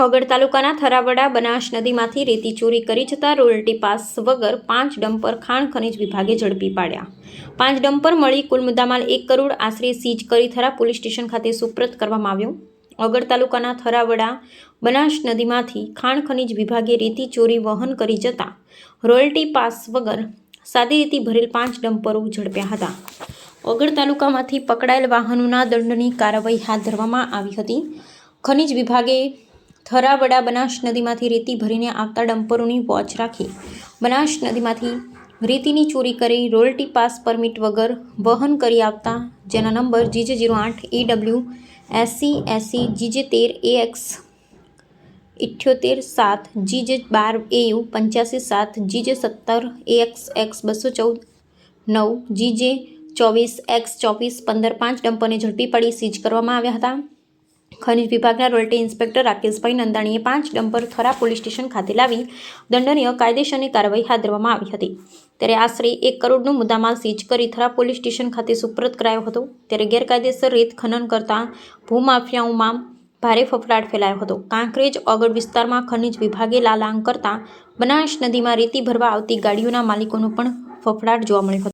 ઓગળ તાલુકાના થરાવડા બનાસ નદીમાંથી રેતી ચોરી કરી જતા રોયલ્ટી પાસ વગર 5 ડમ્પર ખાણ ખનીજ વિભાગે ઝડપી પાડ્યા। 5 ડમ્પર મળી કુલ મુદ્દામાલ 1 કરોડ આશરે સીઝ કરી થરા પોલીસ સ્ટેશન ખાતે સુપ્રત કરવામાં આવ્યો। ઓગળ તાલુકાના થરાવડા બનાસ નદીમાંથી ખાણ ખનીજ વિભાગે રેતી ચોરી વહન કરી જતા રોયલ્ટી પાસ વગર સાદી રેતી ભરેલ 5 ડમ્પરો ઝડપ્યા હતા। ઓગળ તાલુકામાંથી પકડાયેલ વાહનોના દંડની કાર્યવાહી હાથ ધરવામાં આવી હતી। ખનીજ વિભાગે થરાવડા બનાસ નદીમાંથી રેતી ભરીને આવતા ડમ્પરોની વોચ રાખી બનાસ નદીમાંથી રેતીની ચોરી કરી રોયલ્ટી પાસ પરમિટ વગર વહન કરી આવતા જેના number GJ08 EW 8080 GJ13 AX 78 7 GJ12 AU 85 7 GJ17 AXX 214 9 GJ24 X24 15 5 ડમ્પરને ઝડપી પડી સીઝ કરવામાં આવ્યા હતા। ખનીજ વિભાગના રોયલ્ટી ઇન્સ્પેક્ટર રાકેશભાઈ નંદાણીએ 5 ડમ્પર થરા પોલીસ સ્ટેશન ખાતે લાવી દંડનીય કાયદેસરની કાર્યવાહી હાથ ધરવામાં આવી હતી। ત્યારે આશરે 1 કરોડનો મુદ્દામાલ સીઝ કરી થરા પોલીસ સ્ટેશન ખાતે સુપ્રત કરાયો હતો। ત્યારે ગેરકાયદેસર રેત ખનન કરતા ભૂમાફિયાઓમાં ભારે ફફડાટ ફેલાયો હતો। કાંકરેજ ઓગળ વિસ્તારમાં ખનીજ વિભાગે લાલાંગ કરતા બનાસ નદીમાં રેતી ભરવા આવતી ગાડીઓના માલિકોનો પણ ફફડાટ જોવા મળ્યો હતો।